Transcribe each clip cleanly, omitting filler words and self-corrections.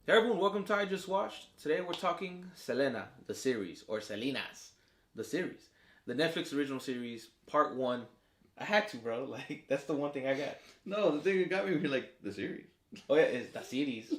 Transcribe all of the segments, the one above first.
Hey everyone, welcome to I Just Watched. Today we're talking Selena, the series, or Selena's, the series. The Netflix original series, part one. I had to, bro. Like, that's the one thing I got. No, the thing that got me was like the series. Oh yeah, it's the series.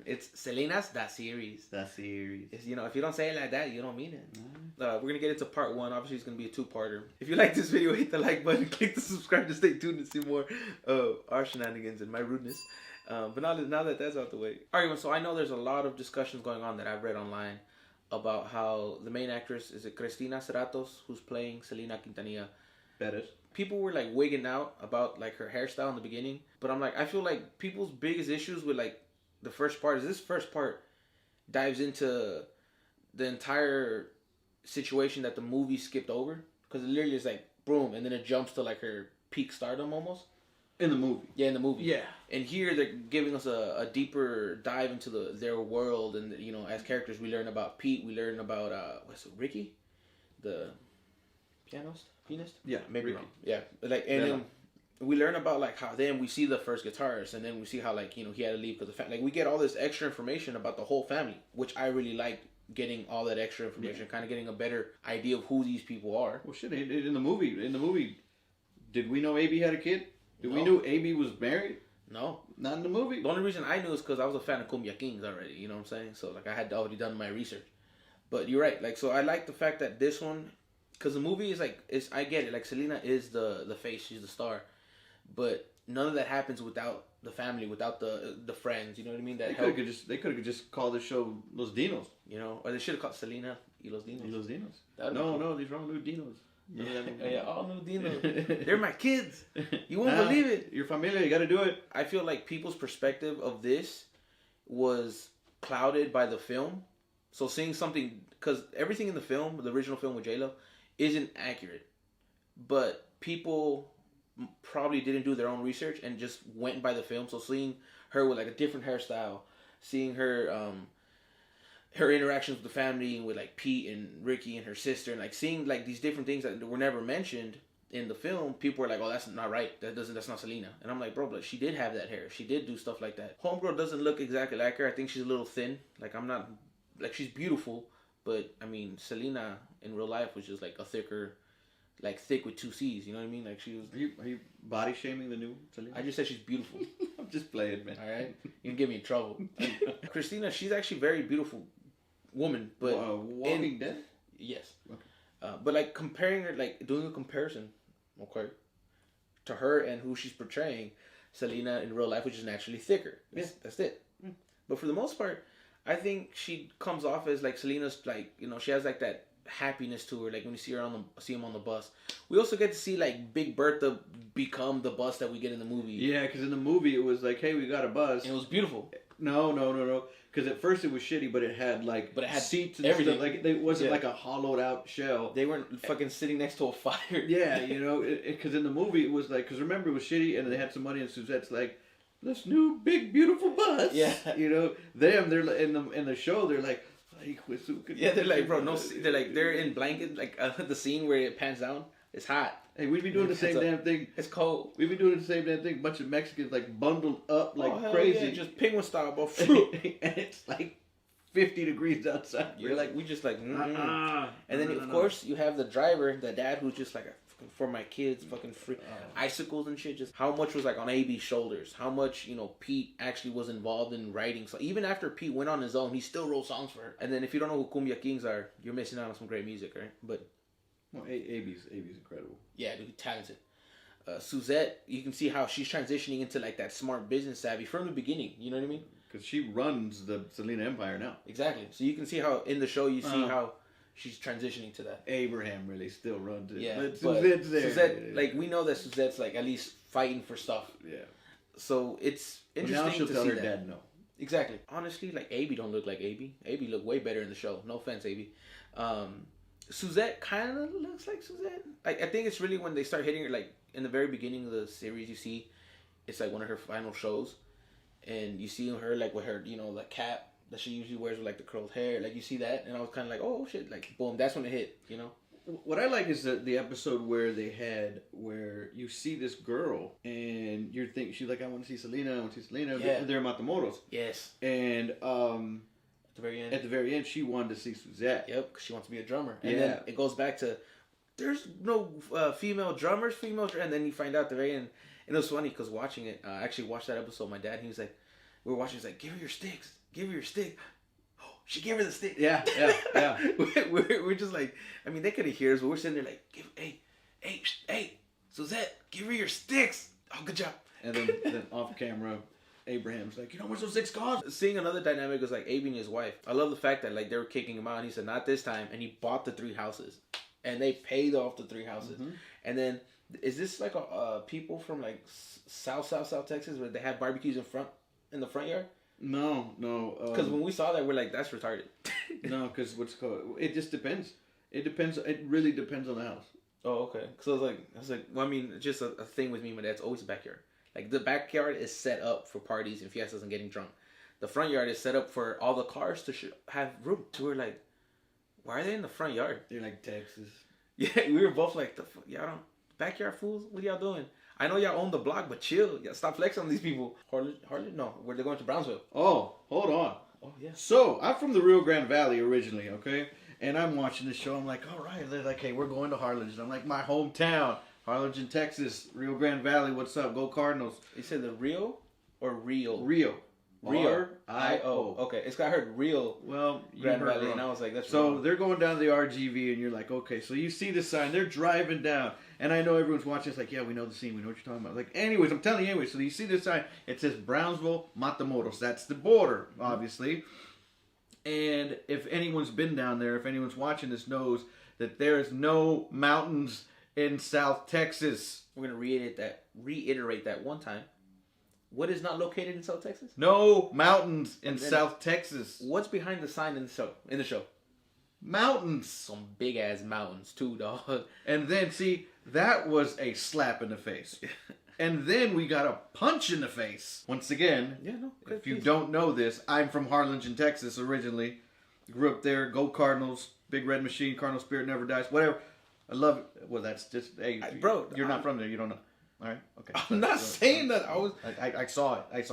It's Selena's the series. The series. It's, if you don't say it like that, you don't mean it. We're going to get into part one. Obviously, it's going to be a two-parter. If you like this video, hit the like button, click the subscribe to stay tuned and see more of our shenanigans and my rudeness. But now that that's out the way. Alright, so I know there's a lot of discussions going on that I've read online about how the main actress, is it Cristina Serratos, who's playing Selena Quintanilla. Better. People were like wigging out about like her hairstyle in the beginning. But I'm like, I feel like people's biggest issues with like the first part is this first part dives into the entire situation that the movie skipped over. Because it literally is like, boom, and then it jumps to like her peak stardom almost. In the movie. Yeah, in the movie. Yeah. And here they're giving us a deeper dive into their world, and as characters we learn about Pete, we learn about Ricky, the pianist. Yeah, maybe Ricky. wrong. Yeah, then we learn about like how then we see the first guitarist, and then we see how he had to leave because the family. Like we get all this extra information about the whole family, which I really liked. Getting all that extra information, kind of getting a better idea of who these people are. Well, shit, in the movie, did we know AB had a kid? Did No. we know AB was married? No. Not in the movie. The only reason I knew is because I was a fan of Cumbia Kings already, you know what I'm saying? So, I had already done my research. But you're right. So I like the fact that this one, because the movie is I get it. Like, Selena is the face. She's the star. But none of that happens without the family, without the friends, you know what I mean? That They could have just called the show Los Dinos. Or they should have called Selena y Los Dinos. Los Dinos. No, No, these wrong new Dinos. Yeah, all new Dinos. They're my kids. You won't believe it. Your familia, you got to do it. I feel like people's perspective of this was clouded by the film. So seeing something, because everything in the film, the original film with J-Lo, isn't accurate. But people probably didn't do their own research and just went by the film. So seeing her with like a different hairstyle, seeing her her interactions with the family and with like Pete and Ricky and her sister, and like seeing like these different things that were never mentioned in the film, people were like, "Oh, that's not right. That's not Selena." And I'm like, "Bro, but she did have that hair. She did do stuff like that. Homegirl doesn't look exactly like her. I think she's a little thin. She's beautiful, but I mean, Selena in real life was just like a thick with two C's. You know what I mean? Like she was. Are you body shaming the new Selena? I just said she's beautiful. I'm just playing, man. All right, you can get me in trouble. Christina, she's actually very beautiful woman, but Walking Dead. Yes. Okay. But like comparing her, like doing a comparison, okay, to her and who she's portraying, Selena in real life, which is naturally thicker. That's it. Mm. But for the most part, I think she comes off as like Selena's she has like that happiness to her. Like when you see her see him on the bus, we also get to see like Big Bertha become the bus that we get in the movie. Yeah, because in the movie it was like, hey, we got a bus. And it was beautiful. No. Because at first it was shitty, but it had seats and everything. Stuff. Like it wasn't like a hollowed out shell. They weren't fucking sitting next to a fire. Yeah, because in the movie it was like, because remember it was shitty, and they had some money, and Suzette's like, this new big beautiful bus. Yeah. They're in the show they're like. Yeah, they're like, bro, no. They're like, they're in blankets. Like the scene where it pans down, it's hot. Hey, we'd be doing the same damn thing. It's cold. We'd be doing the same damn thing. Bunch of Mexicans like bundled up like crazy, yeah, just penguin style, bro. And it's like 50 degrees outside. You're like, we just like, and then of course you have the driver, the dad, who's just like for my kids, fucking free icicles and shit. Just how much was like on AB's shoulders? How much Pete actually was involved in writing? So even after Pete went on his own, he still wrote songs for her. And then if you don't know who Cumbia Kings are, you're missing out on some great music, right? But AB's incredible. Yeah, dude, talented. Suzette, you can see how she's transitioning into like that smart business savvy from the beginning. You know what I mean? Because she runs the Selena Empire now. Exactly. So you can see how in the show you see how she's transitioning to that. Abraham really still runs it. Yeah, but Suzette's there. Suzette, like we know that Suzette's like at least fighting for stuff. Yeah. So it's interesting now she'll to tell see her that. dad no. Exactly. Honestly, like AB don't look like AB. AB look way better in the show. No offense, AB. Suzette kind of looks like Suzette. Like I think it's really when they start hitting her, like in the very beginning of the series. You see, it's like one of her final shows, and you see her like with her, the cap that she usually wears with like the curled hair. Like you see that, and I was kind of like, oh shit, like boom, that's when it hit. What I like is the episode where where you see this girl and you're thinking, she's like, I want to see Selena, I want to see Selena. Yeah. They're Matamoros. Yes. And At the very end, she wanted to see Suzette. Yep, because she wants to be a drummer. And then it goes back to, there's no female drummers, and then you find out at the very end. And it was funny because watching it, I actually watched that episode. My dad, he was like, we were watching, he's like, give her your sticks. Give her your stick. Oh, she gave her the stick. Yeah. we're just like, I mean, they could have heard us, but we're sitting there like, hey, Suzette, give her your sticks. Oh, good job. And then off camera, Abraham's like, you know what's those sticks cost? Seeing another dynamic was like Abe and his wife. I love the fact that like they were kicking him out, and he said, not this time. And he bought the 3 houses. And they paid off the 3 houses. Mm-hmm. And then, is this like a people from like South Texas where they have barbecues in the front yard? No. Because when we saw that, we're like, that's retarded. No, because it just depends. It really depends on the house. Oh, okay. So I was like, well, I mean, it's just a thing with me. My dad's always a backyard. Like the backyard is set up for parties and fiestas and getting drunk. The front yard is set up for all the cars to have room. So we're like, why are they in the front yard? They're like Texas. Yeah, we were both like, y'all don't backyard fools. What are y'all doing? I know y'all own the block, but chill. Y'all stop flexing on these people. Harlan? No, where they're going to Brownsville. Oh, hold on. Oh yeah. So I'm from the Rio Grande Valley originally, okay? And I'm watching this show. I'm like, all right. They're like, hey, we're going to Harlingen. I'm like, my hometown, Harlingen, Texas, Rio Grande Valley. What's up? Go Cardinals. You said the Rio or Rio? Rio. R-I-O. Okay, it's got heard Rio. Well, Grand Valley, and I was like, that's so wrong. They're going down to the RGV, and you're like, okay. So you see the sign. They're driving down, and I know everyone's watching. It's like, yeah, we know the scene. We know what you're talking about. Like, anyways, I'm telling you anyway. So you see the sign. It says Brownsville, Matamoros. That's the border, obviously. And if anyone's been down there, if anyone's watching this, knows that there is no mountains in South Texas. We're gonna reiterate that one time. What is not located in South Texas? No mountains in South Texas. What's behind the sign in the show? Mountains. Some big ass mountains too, dog. And then see, that was a slap in the face. And then we got a punch in the face. Once again, if you don't know this, I'm from Harlingen, Texas originally. Grew up there, go Cardinals, Big Red Machine, Cardinal Spirit Never Dies, whatever. I love it. Well, that's just, hey, bro, you're not from there, you don't know. All right, okay. I'm not saying that. I saw it.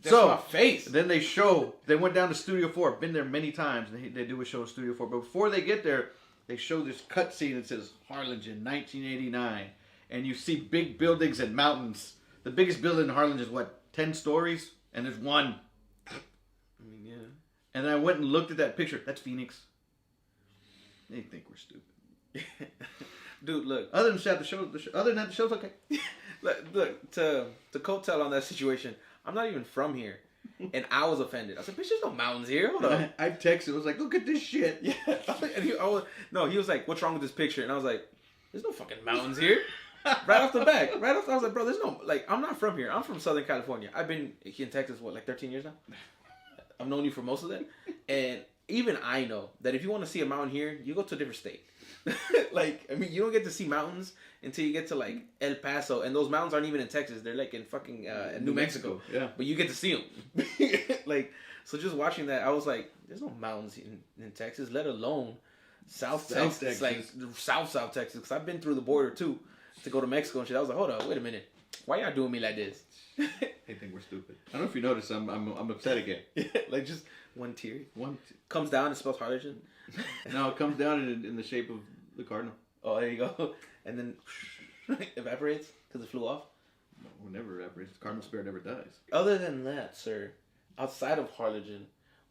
That's my face. Then they went down to Studio 4. Been there many times. They do a show at Studio 4. But before they get there, they show this cut scene that says Harlingen, 1989. And you see big buildings and mountains. The biggest building in Harlingen is what, 10 stories? And there's one. I mean, yeah. And I went and looked at that picture. That's Phoenix. They think we're stupid. Dude, look. Other than that, the show's okay. Look, to coattail on that situation, I'm not even from here. And I was offended. I said, bitch, there's no mountains here. Hold up. I texted. I was like, look at this shit. Yeah. And he was like, what's wrong with this picture? And I was like, there's no fucking mountains here. Right off the back. I was like, bro, there's no, like, I'm not from here. I'm from Southern California. I've been in Texas, like 13 years now? I've known you for most of that. And even I know that if you want to see a mountain here, you go to a different state. Like, I mean, you don't get to see mountains until you get to, like, El Paso. And those mountains aren't even in Texas. They're, like, in fucking New Mexico. Yeah. But you get to see them. Like, so just watching that, I was like, there's no mountains in Texas, let alone South Texas. Like, South Texas. Because I've been through the border, too, to go to Mexico and shit. I was like, hold up, wait a minute. Why y'all doing me like this? They think we're stupid. I don't know if you noticed, I'm upset again. Like, just one tear. Comes down and spells Harlingen. No, it comes down in the shape of the cardinal. Oh, there you go. And then evaporates because it flew off. No, it never evaporates. The cardinal spirit never dies. Other than that, sir, outside of Harlingen,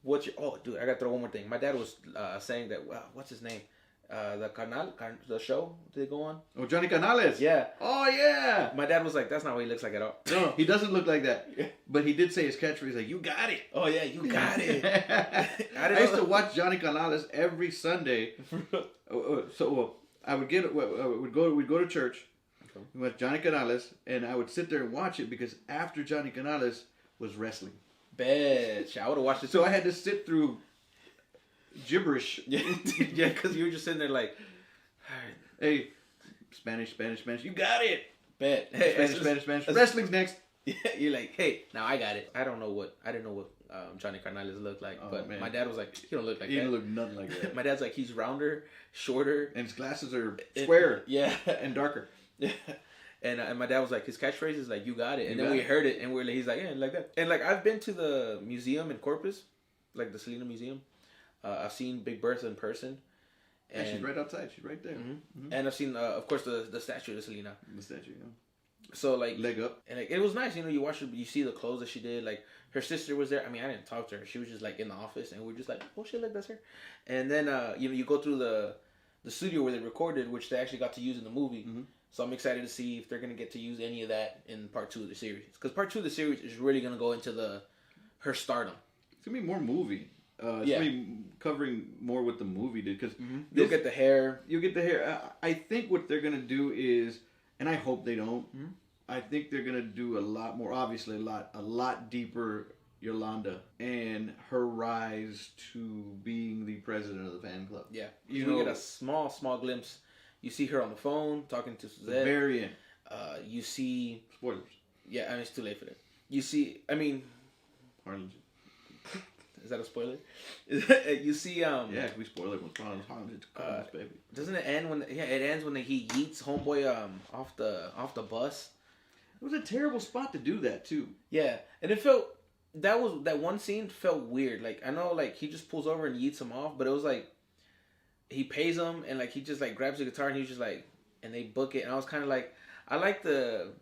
oh, dude, I got to throw one more thing. My dad was saying that, what's his name? The show they go on? Oh, Johnny Canales. Yeah. Oh, yeah. My dad was like, that's not what he looks like at all. No, he doesn't look like that. But he did say his catchphrase, like, you got it. Oh, yeah, you got it. I used to watch Johnny Canales every Sunday. So I would we'd go to church with Johnny Canales, and I would sit there and watch it because after Johnny Canales was wrestling. Bitch, I would have watched it. So I had to sit through gibberish. Yeah, because you were just sitting there like, hey, Spanish. You got it. Bet. Hey, Spanish. Wrestling's next. You're like, hey, now I got it. I didn't know what Johnny Carnales looked like, but man. My dad was like, he don't look like he that. He don't look nothing like that. My dad's like, he's rounder, shorter, and his glasses are square, yeah, and darker. Yeah. And my dad was like, his catchphrase is like, you got it. And then we heard it, and we're like, he's like, yeah, like that. And like, I've been to the museum in Corpus, like the Selena Museum. I've seen Big Bertha in person. And she's right outside. She's right there. Mm-hmm. And I've seen, of course, the statue of Selena. The statue, yeah. So like, leg up, and like, it was nice. You watch her, you see the clothes that she did. Like, her sister was there. I mean, I didn't talk to her. She was just like in the office, and we were just like, oh shit, like that's her. And then you go through the studio where they recorded, which they actually got to use in the movie. Mm-hmm. So I'm excited to see if they're gonna get to use any of that in part 2 of the series, because part 2 of the series is really gonna go into her stardom. It's gonna be more movie. It's gonna be covering more what the movie did, because you'll get the hair. You'll get the hair. I think what they're gonna do is, and I hope they don't. Mm-hmm. I think they're gonna do a lot more. Obviously, a lot deeper. Yolanda and her rise to being the president of the fan club. Yeah, you get a small glimpse. You see her on the phone talking to Suzette. The very end. You see spoilers. Yeah, I mean it's too late for that. You see, I mean, Harlan. Is that a spoiler? You see, yeah, we spoil it when Harlan's baby. Doesn't it end when? Yeah, it ends when he yeets homeboy off the bus. It was a terrible spot to do that too. Yeah, and it felt that one scene felt weird. Like I know, like he just pulls over and yeets him off, but it was like he pays him and like he just like grabs the guitar and he's just like, and they book it, and I was kind of like, I like the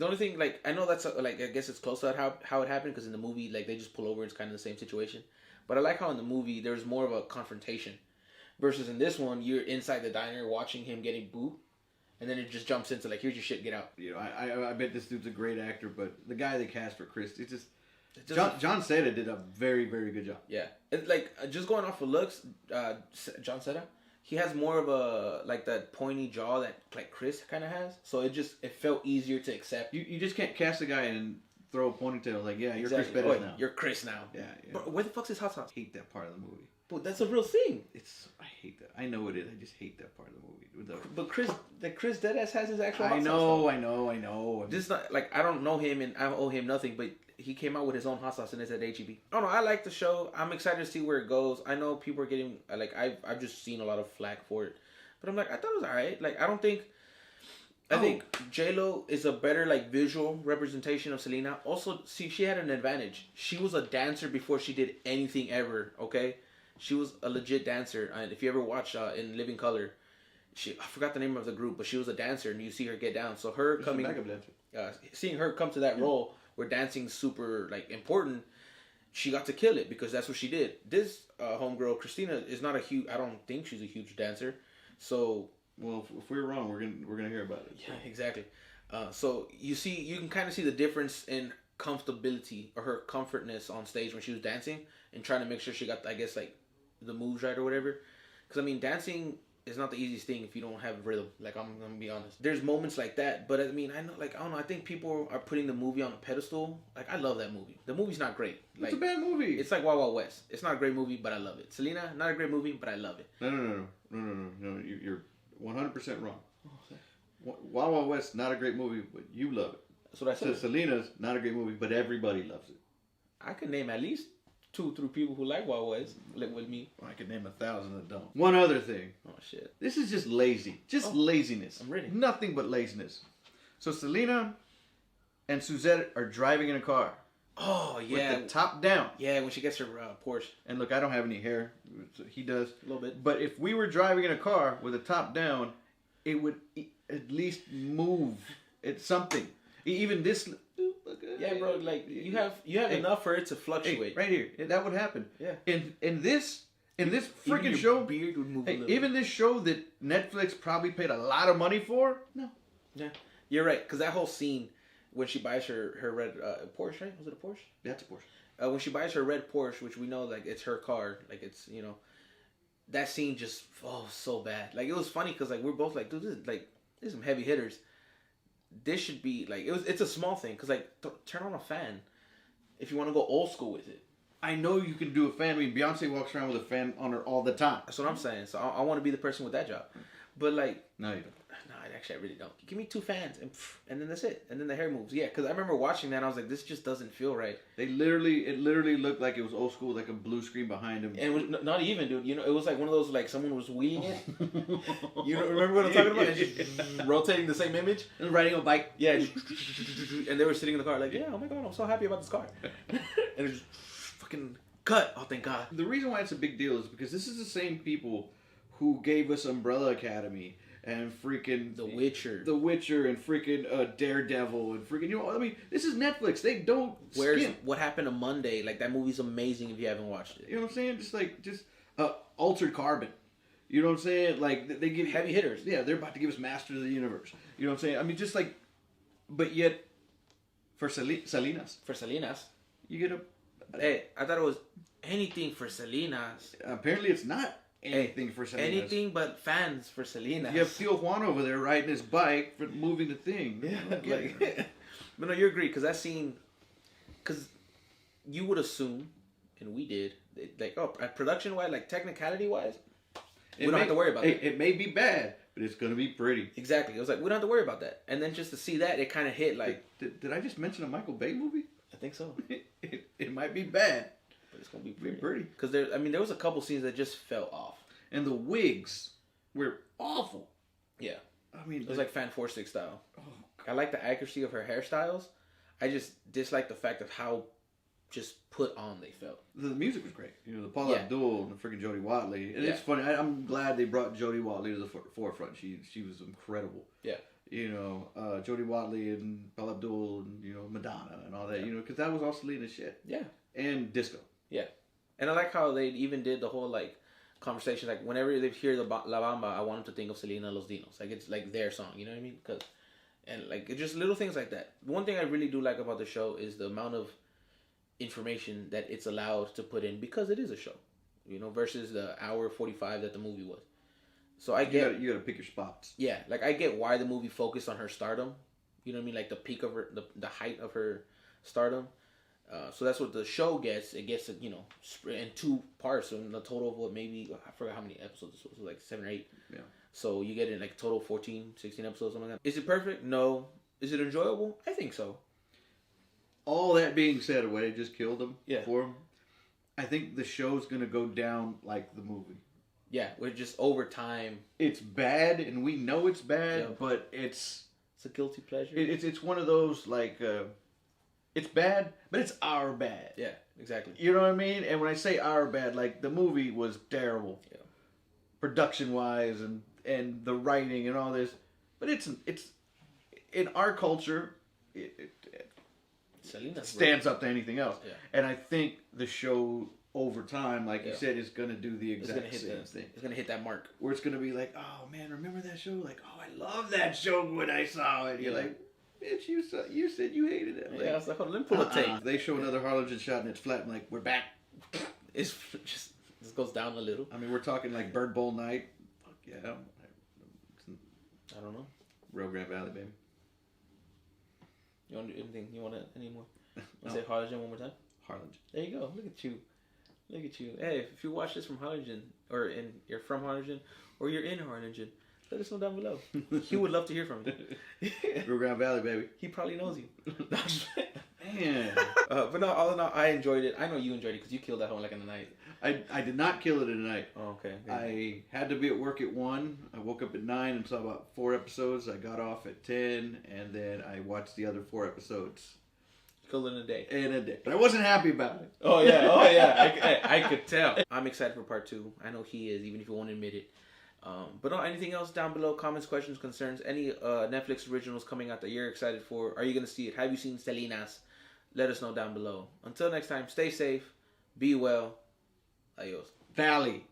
only thing, like I know that's like I guess it's close to how it happened, because in the movie like they just pull over, it's kind of the same situation, but I like how in the movie there's more of a confrontation versus in this one you're inside the diner watching him getting booed. And then it just jumps into like, here's your shit, get out. You know, I bet this dude's a great actor, but the guy they cast for Chris, it's just John Seda did a very, very good job. Yeah, it's like just going off of looks, John Seda, he has more of a like that pointy jaw that like Chris kind of has. So it felt easier to accept. You just can't cast a guy and throw a ponytail like, yeah, you're Chris Bettis now. You're Chris now. Yeah. But where the fuck's his hot sauce? I hate that part of the movie. But that's a real thing. I hate that. I know it is. I just hate that part of the movie. But Chris Deadass has his actual hot sauce. I know. This is not like I don't know him and I owe him nothing, but he came out with his own hot sauce and it's at HEB. Oh no, I like the show. I'm excited to see where it goes. I know people are getting like I've just seen a lot of flack for it, but I'm like I thought it was alright. Like I think J-Lo is a better like visual representation of Selena. Also, see, she had an advantage. She was a dancer before she did anything ever. Okay. She was a legit dancer, and if you ever watch in Living Color, I forgot the name of the group, but she was a dancer, and you see her get down. So her coming, seeing her come to that role where dancing's super like important, she got to kill it because that's what she did. This homegirl Christina is not a huge. I don't think she's a huge dancer. So well, if we're wrong, we're gonna hear about it. Yeah, exactly. So you can kind of see the difference in comfortability or her comfortness on stage when she was dancing and trying to make sure she got, I guess, like the moves right or whatever. Because I mean, dancing is not the easiest thing if you don't have rhythm. Like I'm gonna be honest. There's moments like that, but I mean, I know, like I don't know. I think people are putting the movie on a pedestal. Like I love that movie. The movie's not great. Like, it's a bad movie. It's like Wild Wild West. It's not a great movie, but I love it. Selena, not a great movie, but I love it. No. You're 100% wrong. Wild Wild West, not a great movie, but you love it. That's what I said. So Selena's not a great movie, but everybody loves it. I could name at least 2-3 people who like Wild West with me. Well, I could name 1,000 that don't. One other thing. Oh shit. This is just lazy. Laziness. I'm ready. Nothing but laziness. So Selena and Suzette are driving in a car. Oh yeah. With the top down. Yeah, when she gets her Porsche. And look, I don't have any hair. He does. A little bit. But if we were driving in a car with the top down, it would at least move. It's something. Even this. Yeah, bro. Like you have enough for it to fluctuate. Right here, that would happen. Yeah. In this freaking show, beard would move a little. Even this show that Netflix probably paid a lot of money for. No. Yeah, you're right. Because that whole scene when she buys her red Porsche, right? Was it a Porsche? That's a Porsche. When she buys her red Porsche, which we know like it's her car, like it's that scene just so bad. Like it was funny because like we're both like, dude, this is some heavy hitters. This should be like it's a small thing because like turn on a fan if you want to go old school with it. I know you can do a fan. I mean, Beyonce walks around with a fan on her all the time. That's what I'm saying. So I want to be the person with that job. But like, no, you don't. No, actually, I really don't. Give me 2 fans, and then that's it. And then the hair moves. Yeah, because I remember watching that, and I was like, this just doesn't feel right. It literally looked like it was old school, like a blue screen behind him. And it was not even, dude. You know, it was like one of those, like someone was wheeling it. You know, remember what I'm talking about? It's just rotating the same image. And riding a bike. Yeah. And they were sitting in the car like, yeah, oh my God, I'm so happy about this car. And it just fucking cut. Oh, thank God. The reason why it's a big deal is because this is the same people who gave us Umbrella Academy and freaking The Witcher, and freaking Daredevil and freaking, you know, I mean, this is Netflix. They don't skimp. What Happened on Monday? Like, that movie's amazing if you haven't watched it. You know what I'm saying? Just Altered Carbon. You know what I'm saying? Like, they give heavy hitters. Yeah, they're about to give us Masters of the Universe. You know what I'm saying? I mean, just like, but yet, for Selena's, you get a. Hey, I thought it was anything for Selena's. Apparently, it's not anything for Selena. Anything but fans for Selena. You have Theo Juan over there riding his bike for moving the thing. Yeah, like, but no, you agree, because that scene, because you would assume, and we did, like, oh, production wise, like technicality wise, we don't have to worry about it. It may be bad, but it's gonna be pretty. Exactly. It was like, we don't have to worry about that. And then just to see that, it kind of hit like. Did I just mention a Michael Bay movie? I think so. It might be bad, but it's gonna be pretty. Because there was a couple scenes that just fell off. And the wigs were awful. Yeah. I mean, it was like Fan 4-6 style. Oh, I like the accuracy of her hairstyles. I just dislike the fact of how just put on they felt. The music was great. You know, the Paula Abdul and the freaking Jodie Watley. And it's funny. I'm glad they brought Jodie Watley to the forefront. She was incredible. Yeah. You know, Jodie Watley and Paula Abdul and, you know, Madonna and all that. You know, because that was all Selena's shit. Yeah. And disco. Yeah. And I like how they even did the whole, like, conversation, like, whenever they hear the La Bamba, I want them to think of Selena Los Dinos. Like, it's like their song, you know what I mean? And like, it's just little things like that. One thing I really do like about the show is the amount of information that it's allowed to put in, because it is a show, you know, versus the hour 45 that the movie was. So I get you gotta pick your spots. Yeah, like, I get why the movie focused on her stardom. You know what I mean? Like the peak of her, the height of her stardom. So that's what the show gets. It gets, you know, in 2 parts. So in the total of what, maybe, I forgot how many episodes this was, like 7 or 8. Yeah. So you get in like total 14, 16 episodes, something like that. Is it perfect? No. Is it enjoyable? I think so. All that being said, what it just killed him for him, I think the show's going to go down like the movie. Yeah, we're just over time. It's bad, and we know it's bad, but it's a guilty pleasure. It's one of those, like, it's bad, but it's our bad. Yeah, exactly. You know what I mean? And when I say our bad, like, the movie was terrible. Yeah. Production-wise and the writing and all this. But it's in our culture, it stands up to anything else. Yeah. And I think the show, over time, like you said, is going to do the exact same thing. It's going to hit that mark. Where it's going to be like, oh, man, remember that show? Like, oh, I love that show when I saw it. You're like, bitch, you said you hated it. Like, I was like, hold on, let me pull a tape. They show another Harlingen shot and it's flat. And like, we're back. It's just goes down a little. I mean, we're talking like Bird Bowl night. Fuck yeah. I don't know. Real Grand Valley, baby. You want to do anything? You want to any more? Want to say Harlingen one more time? Harlingen. There you go. Look at you. Look at you. Hey, if you watch this from Harlingen, or you're from Harlingen, or you're in Harlingen, let us know down below. He would love to hear from you. Real Grand Valley, baby. He probably knows you. Man. But no, all in all, I enjoyed it. I know you enjoyed it because you killed that one like in the night. I did not kill it in the night. Oh, okay. I had to be at work at 1. I woke up at 9 and saw about 4 episodes. I got off at 10, and then I watched the other 4 episodes. Killed it in a day. In a day. But I wasn't happy about it. Oh, yeah. I could tell. I'm excited for part 2. I know he is, even if he won't admit it. But no, anything else down below? Comments, questions, concerns? Any Netflix originals coming out that you're excited for? Are you going to see it? Have you seen Selena's? Let us know down below. Until next time, stay safe, be well. Adios. Valley.